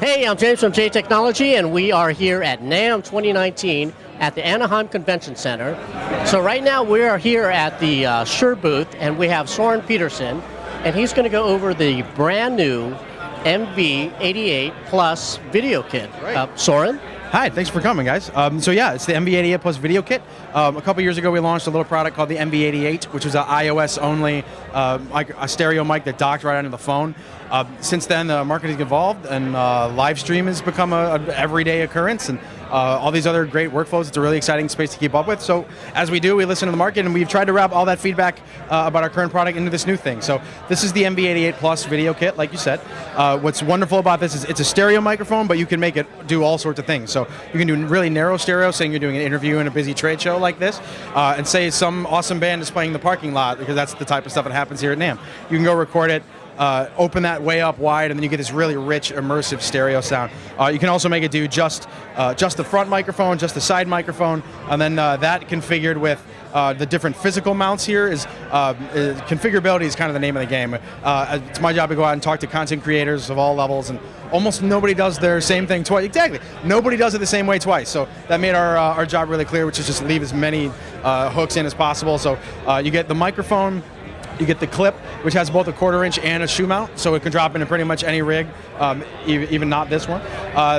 Hey, I'm James from J Technology, and we are here at NAMM 2019 at the Anaheim Convention Center. So right now we are here at the Shure booth, and we have Soren Pedersen, and he's going to go over the brand new MV88 Plus video kit. Right. Soren? Hi, thanks for coming, guys. So yeah, it's the MV88 Plus video kit. A couple years ago, we launched a little product called the MV88, which was an iOS-only a stereo mic that docked right onto the phone. Since then, the market has evolved, and live stream has become an everyday occurrence, and all these other great workflows. It's a really exciting space to keep up with. So as we do, we listen to the market, and we've tried to wrap all that feedback about our current product into this new thing. So this is the MV88 Plus video kit, like you said. What's wonderful about this is it's a stereo microphone, but you can make it do all sorts of things. So you can do really narrow stereo, saying you're doing an interview in a busy trade show like this, and say some awesome band is playing in the parking lot, because that's the type of stuff that happens here at NAMM. You can go record it, open that way up wide, and then you get this really rich, immersive stereo sound. You can also make it do just the front microphone, just the side microphone, and then that configured with the different physical mounts here configurability is kind of the name of the game. It's my job to go out and talk to content creators of all levels, and almost nobody does their same thing twice. Exactly, nobody does it the same way twice. So that made our job really clear, which is just leave as many hooks in as possible. So you get the microphone. You get the clip, which has both a 1/4" and a shoe mount, so it can drop into pretty much any rig, even not this one.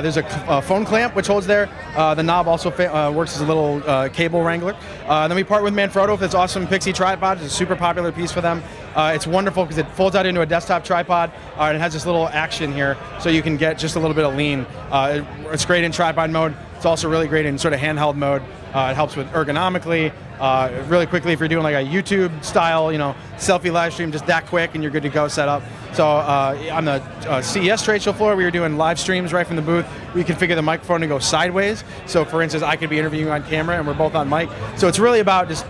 There's a phone clamp, which holds there. The knob also works as a little cable wrangler. Then we part with Manfrotto with this awesome Pixie tripod. It's a super popular piece for them. It's wonderful because it folds out into a desktop tripod, and it has this little action here, so you can get just a little bit of lean. It's great in tripod mode. It's also really great in sort of handheld mode. It helps with ergonomically, really quickly if you're doing like a YouTube style, selfie live stream, just that quick and you're good to go set up. So on the CES trade show floor, we were doing live streams right from the booth. We configure the microphone to go sideways. So for instance, I could be interviewing on camera and we're both on mic. So it's really about just,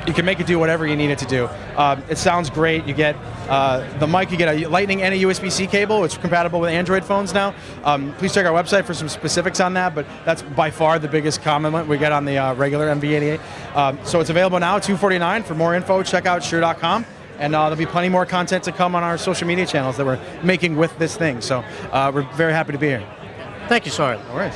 you can make it do whatever you need it to do. It sounds great. You get the mic, you get a Lightning and a USB-C cable. It's compatible with Android phones now. Please check our website for some specifics on that, but that's by far the biggest compliment we get on the regular MV88. So it's available now at $249. For more info, check out Shure.com. And there'll be plenty more content to come on our social media channels that we're making with this thing. So we're very happy to be here. Thank you, Soren. No worries.